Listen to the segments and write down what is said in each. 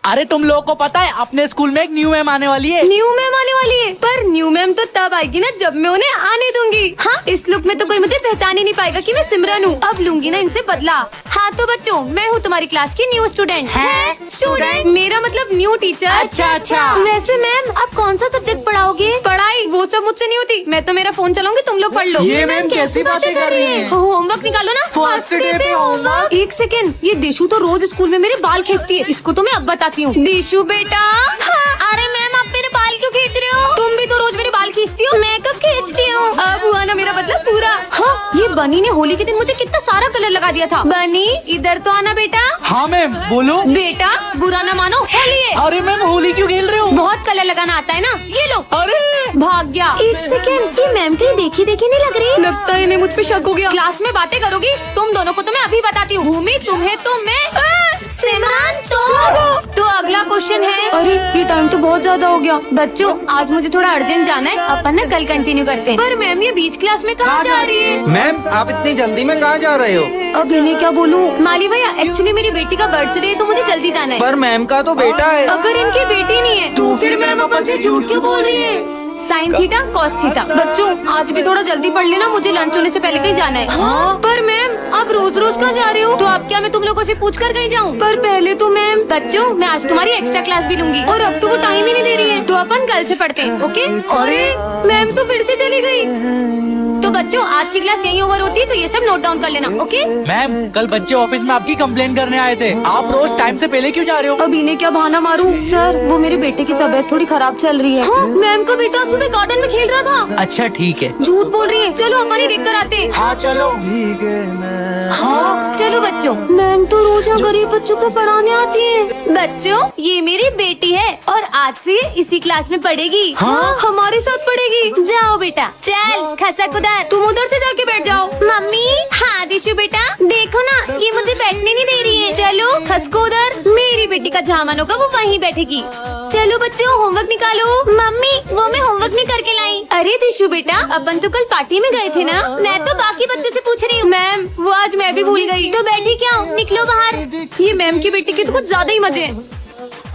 अरे तुम लोगों को पता है अपने स्कूल में एक न्यू मैम आने वाली है। न्यू मैम आने वाली है, पर न्यू मैम तो तब आएगी ना जब मैं उन्हें आने दूंगी। हाँ, इस लुक में तो कोई मुझे पहचान ही नहीं पाएगा कि मैं सिमरन हूँ। अब लूंगी ना इनसे बदला। हाँ तो बच्चों, मैं हूँ तुम्हारी क्लास की न्यू स्टूडेंट। है? स्टूडेंट मेरा मतलब न्यू टीचर। अच्छा। वैसे मैम आप कौन सा सब्जेक्ट पढ़ाओगे? पढ़ाई वो सब मुझसे नहीं होती, मैं तो मेरा फोन चलाऊंगी, तुम लोग पढ़ लो। ये मैम कैसी बातें कर रही है? होमवर्क निकालो ना। फर्स्ट डे पे होमवर्क। एक सेकेंड, ये देशु तो रोज स्कूल में मेरे बाल खींचती है, इसको तो मैं अब बताती हूँ। देशु बेटा। अरे मैम आप मेरे बाल क्यों खींच रहे हो? तुम भी तो रोज मेरे बाल खींचती हो। मैं कब खींचती हूँ? अब हुआ ना मेरा मतलब पूरा। हाँ, ये बनी ने होली के दिन मुझे कितना सारा कलर लगा दिया था। बनी इधर तो आना बेटा। हाँ मैम बोलो। बेटा बुरा ना मानो, होली है। अरे मैम होली क्यों खेल रहे हो? बहुत कलर लगाना आता है ना, ये लो। अरे भाग गया। एक सेकेंड, ये मैम कहीं देखी नहीं लग रही। लगता है इन्हें मुझ पे शक हो गया। क्लास में बातें करोगी तुम दोनों को तो मैं अभी बताती हूँ। भूमि तुम्हें तो मैं सिमरन तो अगला क्वेश्चन है। अरे ये टाइम तो बहुत ज्यादा हो गया। बच्चों आज मुझे थोड़ा अर्जेंट जाना है, अपन ना कल कंटिन्यू करते हैं। पर मैम ये बीच क्लास में कहाँ जा रही है? मैम आप इतनी जल्दी में कहाँ जा रहे हो? अब इन्हें क्या बोलूँ? माली भैया एक्चुअली मेरी बेटी का बर्थडे है तो मुझे जल्दी जाना है। पर मैम का तो बेटा है। अगर इनकी बेटी नहीं है तो फिर मैम अपन से झूठ क्यों बोल रही है? Sine theta cos theta. बच्चों आज भी थोड़ा जल्दी पढ़ लेना, मुझे लंच होने से पहले कहीं जाना है। हाँ? पर मैम आप रोज रोज कहाँ जा रहे हो? तो अब क्या मैं तुम लोगों से पूछ कर कहीं जाऊँ? पर पहले तो मैम। बच्चों मैं आज तुम्हारी एक्स्ट्रा क्लास भी लूंगी और अब तो वो टाइम ही नहीं दे रही है, तो अपन कल से पढ़ते हैं। ओके? अरे मैम तो फिर से चली गई। तो बच्चों आज की क्लास यही ओवर होती है, तो ये सब नोट डाउन कर लेना। ओके? मैम कल बच्चे ऑफिस में आपकी कंप्लेन करने आए थे, आप रोज टाइम से पहले क्यों जा रहे हो? अब इन्हें क्या बहाना मारूं? सर वो मेरे बेटे की तबीयत थोड़ी खराब चल रही है। हाँ, मैम का बेटा सुबह गार्डन में खेल रहा था। अच्छा ठीक है। झूठ बोल रही है, चलो अपन ही देख कर आते हैं। हाँ चलो। हाँ चलो बच्चों। मैम तो रोज यहाँ गरीब बच्चों को पढ़ाने आती है। बच्चों ये मेरी बेटी है और आज से ये इसी क्लास में पढ़ेगी। हाँ हमारे साथ पढ़ेगी। जाओ बेटा चल खसक उधर, तुम उधर से जाके बैठ जाओ। मम्मी। हाँ दिशु बेटा देखो ना ये मुझे बैठने नहीं दे रही है। चलो खसको उधर, मेरी बेटी का जहाँ मन होगा वो वहीं बैठेगी। चलो बच्चों होमवर्क निकालो। मम्मी वो मैं होमवर्क नहीं करके लाई। अरे दिशु बेटा अपन तो कल पार्टी में गए थे ना, मैं तो बाकी बच्चों से पूछ रही हूँ। मैम वो आज मैं भी भूल गई। तो बैठी क्या हूँ, निकलो बाहर। ये मैम की बेटी के तो कुछ ज्यादा ही मजे हैं।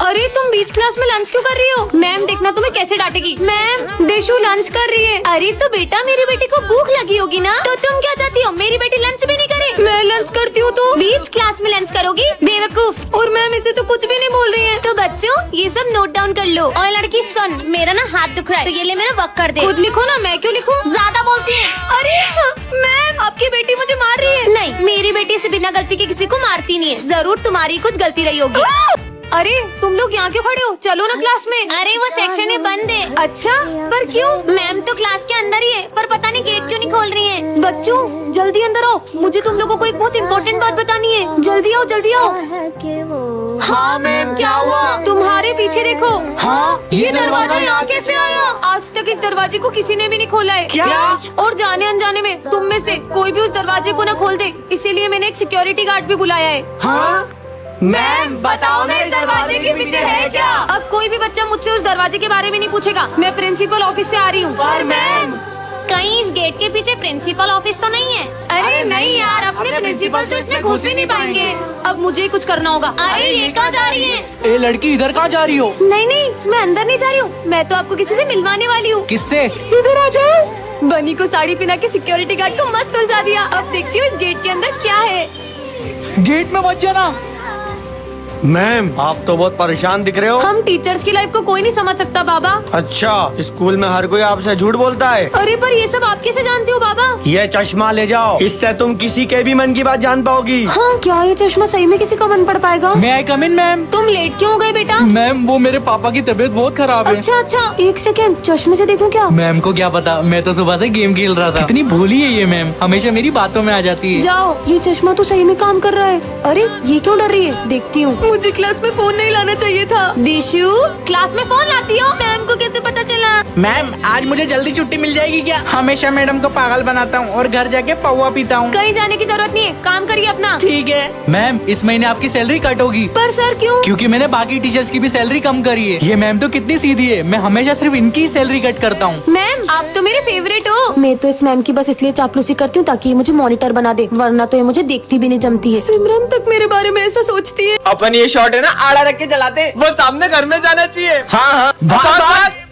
अरे तुम बीच क्लास में लंच क्यों कर रही हो? मैम देखना तुम्हें कैसे डांटेगी। मैम देशु लंच कर रही है। अरे तो बेटा मेरी बेटी को भूख लगी होगी ना, तो तुम क्या चाहती हो मेरी बेटी लंच भी नहीं करे? मैं लंच करती हूँ तो बीच क्लास में लंच करोगी बेवकूफ। और मैम इसे तो कुछ भी नहीं बोल रही है। तो बच्चों ये सब नोट डाउन कर लो। और लड़की सुन, मेरा ना हाथ दुख रहा है तो ये ले मेरा वर्क कर दे। खुद लिखो ना, मैं क्यों लिखूं? ज्यादा बोलती है। अरे मैम आपकी बेटी मुझे मार रही है। नहीं मेरी बेटी से बिना गलती के किसी को मारती नहीं है, जरूर तुम्हारी कुछ गलती रही होगी। अरे तुम लोग यहाँ क्यों खड़े हो? चलो ना क्लास में। अरे वो सेक्शन में बंद है। अच्छा पर क्यों? मैम तो क्लास के अंदर ही है, पर पता नहीं गेट क्यों नहीं खोल रही है। बच्चों जल्दी अंदर आओ, मुझे तुम लोगों को एक बहुत इम्पोर्टेंट बात बतानी है। जल्दी आओ जल्दी आओ। हाँ मैम क्या हुआ? तुम्हारे पीछे देखो। हाँ ये दरवाजा यहाँ कैसे आया? आज तक इस दरवाजे को किसी ने भी नहीं खोला है। क्या? और जाने अनजाने में तुम में से कोई भी उस दरवाजे को न खोल दे, इसीलिए मैंने एक सिक्योरिटी गार्ड भी बुलाया है। हाँ मैम बताओ ना इस दरवाजे के पीछे है क्या? अब कोई भी बच्चा मुझसे उस दरवाजे के बारे में नहीं पूछेगा, मैं प्रिंसिपल ऑफिस से आ रही हूँ। पर मैम कहीं इस गेट के पीछे प्रिंसिपल ऑफिस तो नहीं है? अरे नहीं यार, अपने प्रिंसिपल तो इसमें घुस भी नहीं पाएंगे। अब मुझे कुछ करना होगा। अरे ये कहाँ जा रही है? ये लड़की इधर कहाँ जा रही हो? नहीं मैं अंदर नहीं जा रही हूँ, मैं तो आपको किसी से मिलवाने वाली हूँ। किससे? इधर आ जाओ। बनी को साड़ी पहना के सिक्योरिटी गार्ड को मस्त उलझा दिया। अब देखती हूँ इस गेट के अंदर क्या है। गेट में मत जाना। मैम आप तो बहुत परेशान दिख रहे हो। हम टीचर्स की लाइफ को कोई नहीं समझ सकता बाबा। अच्छा स्कूल में हर कोई आपसे झूठ बोलता है। अरे पर ये सब आप कैसे जानते हो बाबा? ये चश्मा ले जाओ, इससे तुम किसी के भी मन की बात जान पाओगी। हाँ क्या ये चश्मा सही में किसी का मन पड़ पाएगा? मैं आई कम इन मैम? तुम लेट क्यों हो गए बेटा? मैम वो मेरे पापा की तबीयत बहुत खराब है। अच्छा एक सेकेंड, चश्मे से देखूं क्या? मैम को क्या पता, मैं तो सुबह से गेम खेल रहा था। कितनी भोली है ये मैम, हमेशा मेरी बातों में आ जाती है। जाओ ये चश्मा तो सही में काम कर रहा है। अरे ये क्यों डर रही है? देखती हूँ। मुझे क्लास में फोन नहीं लाना चाहिए था। दिशु क्लास में फोन लाती हो? मैम को कैसे पता चला? मैम आज मुझे जल्दी छुट्टी मिल जाएगी क्या? हमेशा मैडम को पागल बनाता हूँ और घर जाके पौवा पीता हूँ। कहीं जाने की जरूरत नहीं है, काम करिए अपना। ठीक है मैम, इस महीने आपकी सैलरी कट होगी। पर सर क्यों? क्योंकि मैंने बाकी टीचर्स की भी सैलरी कम करी है। ये मैम तो कितनी सीधी है, मैं हमेशा सिर्फ इनकी सैलरी कट करता हूँ। मैम आप तो मेरे फेवरेट हो। मैं तो इस मैम की बस इसलिए चापलूसी करती हूँ ताकि ये मुझे मॉनिटर बना दे, वरना तो ये मुझे देखती भी नहीं जमती है। सिमरन तक मेरे बारे में ऐसा सोचती है। अपन ये शॉट है ना, आड़ा रख के चलाते हैं। वो सामने घर में जाना चाहिए। हाँ हाँ, भाग भाग।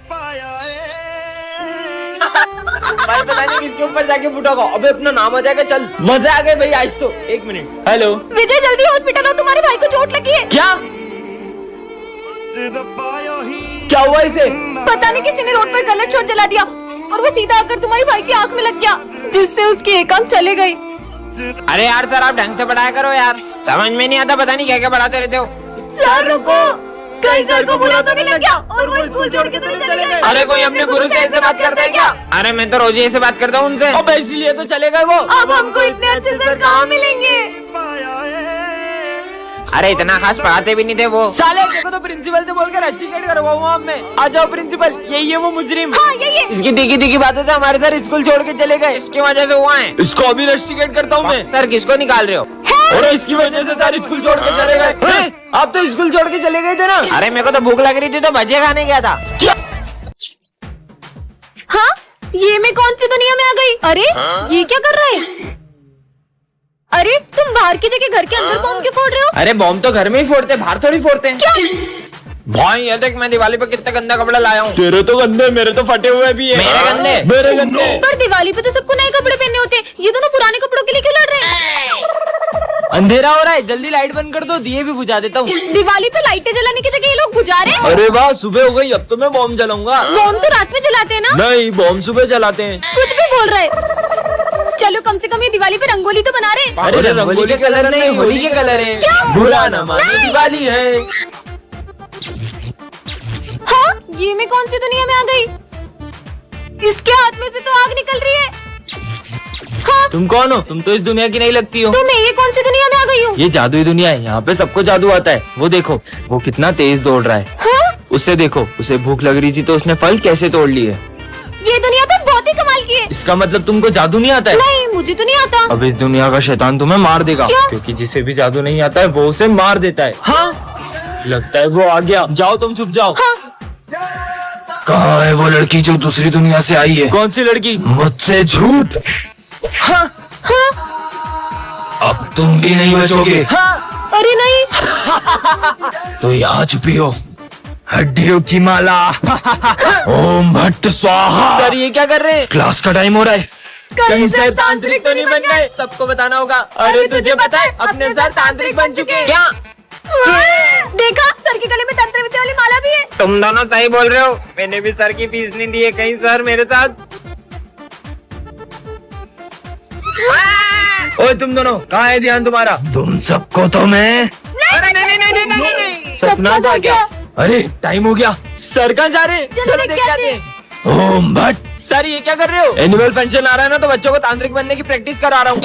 भाई पता नहीं किसके ऊपर जाके फुटागा। अबे अपना नाम आ जाएगा। चल, मजा आ गया भाई आज तो। एक मिनट, हेलो विजय जल्दी हॉस्पिटल आओ, तुम्हारे भाई को चोट लगी है। क्या क्या हुआ इसे? पता नहीं किसी ने रोड पर गलत शॉट जला दिया और वो सीधा आकर तुम्हारे भाई की आंख में लग गया, जिससे उसकी एक आंख चली गई। अरे यार सर, आप ढंग से पढ़ाया करो यार, समझ में नहीं आता, पता नहीं क्या क्या पढ़ाते रहते हो। सर रुको, कहीं सर को बुरा तो नहीं लग गया और वो स्कूल छोड़ के तो नहीं चले गए? अरे कोई अपने गुरु से ऐसे बात करता है क्या? अरे मैं तो रोज ही ऐसे बात करता हूँ उनसे। अब इसीलिए तो चले गए वो। अब हमको इतने अच्छे सर कहाँ मिलेंगे? अरे इतना खास पढ़ाते भी नहीं थे वो। साले देखो तो प्रिंसिपल से बोलकर रस्टिकेट करवाऊँ अब मैं। आ जाओ प्रिंसिपल, यही है वो मुजरिम। हाँ यही है। इसकी तीखी तीखी बातों से हमारे सर स्कूल छोड़ के चले गए। इसकी वजह से हुआ है। इसको अभी रस्टिकेट करता हूँ मैं। सर किसको निकाल रहे हो? और इसकी वजह से सारे स्कूल छोड़ के चले गए। आप तो स्कूल छोड़ के चले गए थे ना? अरे मेरे को तो भूख लग रही थी तो भजिया खाने गया था। हाँ, ये मैं कौन सी दुनिया में आ गई? अरे ये क्या कर रहे हैं? अरे तुम बाहर की जगह घर के अंदर बॉम्ब क्यों फोड़ रहे हो? अरे बॉम्ब तो घर में ही फोड़ते, बाहर थोड़ी फोड़ते हैं। क्या? भाई ये देख, मैं दिवाली पे कितना गंदा कपड़ा लाया हूँ। तेरे तो गंदे, मेरे तो फटे हुए भी है। मेरे गंदे? मेरे गंदे। पर दिवाली पे तो सबको नए कपड़े पहनने होते हैं, ये दोनों पुराने कपड़ों के लिए क्यों लड़ रहे हैं? अंधेरा हो रहा है, जल्दी लाइट बंद कर दो, दिए भी बुझा देता हूँ। दिवाली पे लाइटें जलाने की जगह ये लोग बुझा रहे हैं। अरे वाह, सुबह हो गई, अब तो मैं बॉम्ब जलाऊंगा। बॉम्ब तो रात में जलाते हैं ना? नहीं, बॉम्ब सुबह जलाते हैं। कुछ भी बोल रहे। चलो कम से कम ये दिवाली पे रंगोली तो बना रहे। अरे रंगोली के कलर नहीं, होली के कलर है। क्या? बुरा ना मानो, दिवाली है। हाँ, ये मैं कौन सी दुनिया में आ गई? इसके हाथ में से तो आग निकल रही है। हाँ, तुम कौन हो? तुम तो इस दुनिया की नहीं लगती हो। तो मैं ये कौन सी दुनिया में आ गई हूँ? ये जादुई दुनिया है, यहाँ पे सबको जादू आता है। वो देखो, वो कितना तेज दौड़ रहा है। हाँ? उसे देखो, उसे भूख लग रही थी तो उसने फल कैसे तोड़ लिए। ये दुनिया तो बहुत ही कमाल की है। इसका मतलब तुमको जादू नहीं आता है? नहीं, मुझे तो नहीं आता। अब इस दुनिया का शैतान तुम्हें मार देगा। क्यों? क्योंकि जिसे भी जादू नहीं आता है वो उसे मार देता है। हाँ, लगता है वो आ गया। जाओ तुम, चुप जाओ। हाँ। कहाँ है वो लड़की जो दूसरी दुनिया से आई है? कौन सी लड़की? मुझसे झूठ। हाँ, अब तुम भी नहीं बचोगे। हाँ। अरे नहीं। तो यहाँ छुपी हो, हड्डियों की माला। ओम भट्ट स्वाहा। सर ये क्या कर रहे हैं? क्लास का टाइम हो रहा है। कहीं सर तांत्रिक तो नहीं बन गए? सबको बताना होगा। अरे तुझे पता है, अपने सर तांत्रिक बन चुके हैं। क्या? देखा, सर के गले में तंत्र विद्या वाली माला भी है। तुम दोनों सही बोल रहे हो, मैंने भी सर की फीस नहीं दी है, कहीं सर मेरे साथ। ओए तुम दोनों, कहाँ है ध्यान तुम्हारा? तुम सबको तो मैं। सपना था क्या? अरे टाइम हो गया, सर कहाँ जा रहे हैं? चलो देख के आते ओम भट्ट। सर ये क्या कर रहे हो? एनुअल फंक्शन आ रहा है ना, तो बच्चों को तांत्रिक बनने की प्रैक्टिस करा रहा हूँ।